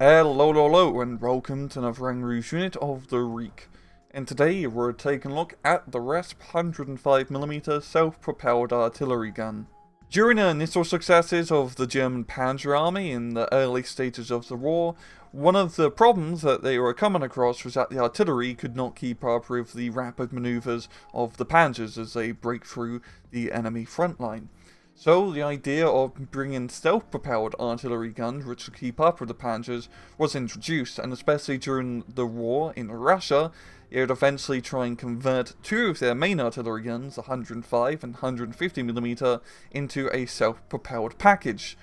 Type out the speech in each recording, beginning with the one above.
Hello, and welcome to another Angry's unit of the week. And today we're taking a look at the Wespe 105mm self-propelled artillery gun. During the initial successes of the German Panzer Army in the early stages of the war, one of the problems that they were coming across was that the artillery could not keep up with the rapid maneuvers of the panzers as they break through the enemy front line. So the idea of bringing self-propelled artillery guns which could keep up with the panzers was introduced, and especially during the war in Russia, it would eventually try and convert two of their main artillery guns, the 105 and 150mm, into a self-propelled package.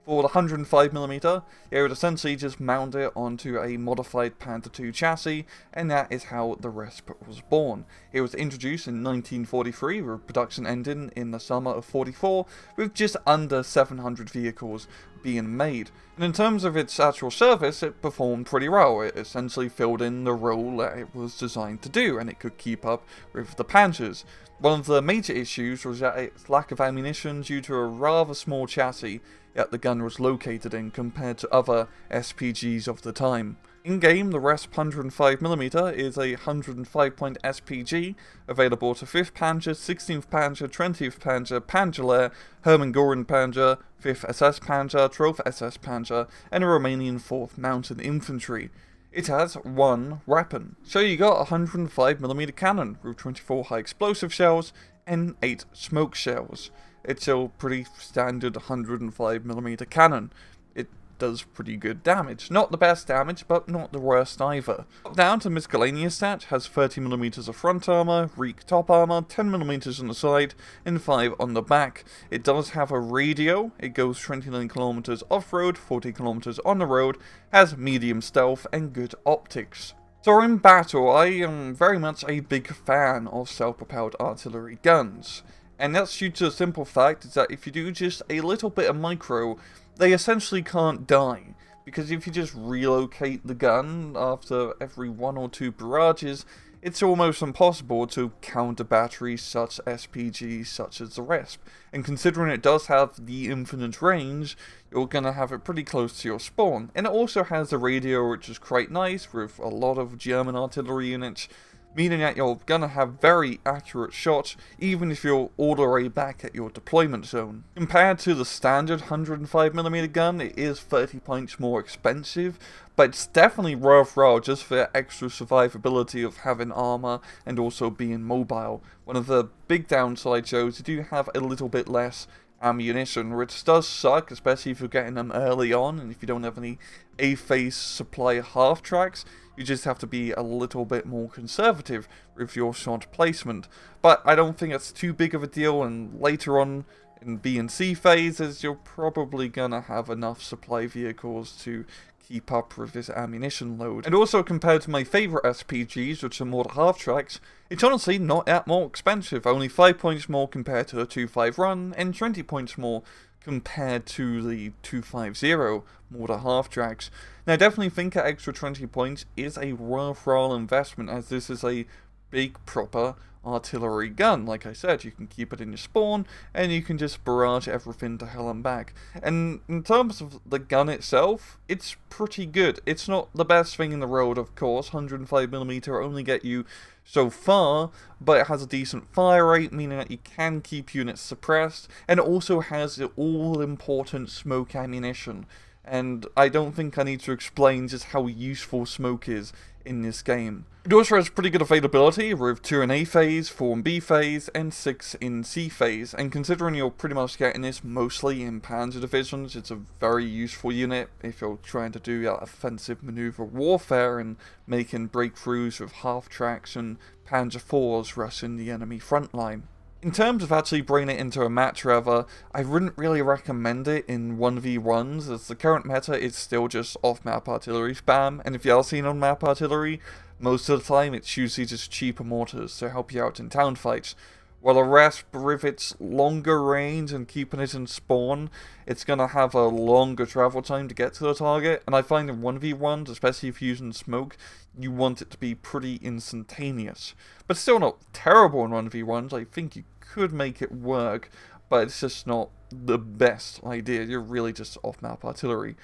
For the 105mm, it would essentially just mount it onto a modified Panther II chassis, and that is how the Wespe was born. It was introduced in 1943, with production ending in the summer of 44, with just under 700 vehicles being made. And in terms of its actual service, it performed pretty well. It essentially filled in the role that it was designed to do, and it could keep up with the Panzers. One of the major issues was that its lack of ammunition due to a rather small chassis that the gun was located in compared to other SPGs of the time. In-game, the Wespe 105mm is a 105-point SPG, available to 5th Panzer, 16th Panzer, 20th Panzer, Panzerlehr, Hermann Göring Panzer, 5th SS Panzer, 12th SS Panzer, and a Romanian 4th Mountain Infantry. It has one weapon, so you got a 105mm cannon with 24 high explosive shells and 8 smoke shells. It's a pretty standard 105mm cannon. It does pretty good damage. Not the best damage, but not the worst either. Down to miscellaneous stats, has 30mm of front armor, reek top armor, 10mm on the side, and 5 on the back. It does have a radio. It goes 29km off-road, 40km on the road, has medium stealth, and good optics. So in battle, I am very much a big fan of self-propelled artillery guns. And that's due to the simple fact is that if you do just a little bit of micro, they essentially can't die. Because if you just relocate the gun after every 1 or 2 barrages, it's almost impossible to counter batteries such SPGs such as the Wespe. And considering it does have the infinite range, you're going to have it pretty close to your spawn. And it also has a radio which is quite nice with a lot of German artillery units, meaning that you're going to have very accurate shots even if you're all the way back at your deployment zone. Compared to the standard 105mm gun, it is 30 points more expensive, but it's definitely worthwhile just for the extra survivability of having armor and also being mobile. One of the big downsides though is you do have a little bit less ammunition, which does suck, especially if you're getting them early on and if you don't have any A-phase supply half tracks. You just have to be a little bit more conservative with your shot placement. But I don't think it's too big of a deal, and later on in B and C phases, you're probably gonna have enough supply vehicles to keep up with this ammunition load. And also compared to my favourite SPGs, which are more the half tracks, it's honestly not that more expensive. Only 5 points more compared to the 2.5 run, and 20 points more compared to the 250 mortar half tracks. Now I definitely think that extra 20 points is a worthwhile investment, as this is a big proper artillery gun. Like I said, you can keep it in your spawn and you can just barrage everything to hell and back. And in terms of the gun itself, it's pretty good. It's not the best thing in the world, of course. 105mm only get you so far, but it has a decent fire rate, meaning that you can keep units suppressed, and it also has the all-important smoke ammunition. And I don't think I need to explain just how useful smoke is in this game. It also has pretty good availability with 2 in A phase, 4 in B phase, and 6 in C phase. And considering you're pretty much getting this mostly in Panzer divisions, it's a very useful unit if you're trying to do offensive maneuver warfare and making breakthroughs with half tracks and Panzer IVs rushing the enemy front line. In terms of actually bringing it into a match, however, I wouldn't really recommend it in 1v1s, as the current meta is still just off-map artillery spam, and if you are seeing on-map artillery, most of the time it's usually just cheaper mortars to help you out in town fights. While the Wespe, with its longer range and keeping it in spawn, it's going to have a longer travel time to get to the target, and I find in 1v1s, especially if you're using smoke, you want it to be pretty instantaneous. But still not terrible in 1v1s, I think you could make it work, but it's just not the best idea. You're really just off-map artillery.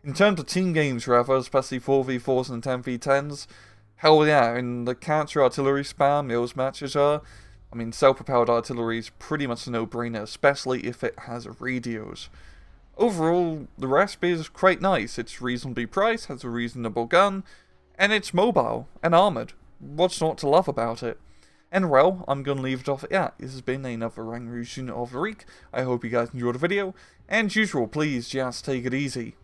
In terms of team games, rather, especially 4v4s and 10v10s, hell yeah, in the counter artillery spam those matches are, I mean, self-propelled artillery is pretty much a no-brainer, especially if it has radios. Overall, the Wespe is quite nice. It's reasonably priced, has a reasonable gun, and it's mobile and armoured. What's not to love about it? And well, I'm going to leave it off at that. This has been another Rang Rouge unit of the week. I hope you guys enjoyed the video, and as usual, please just take it easy.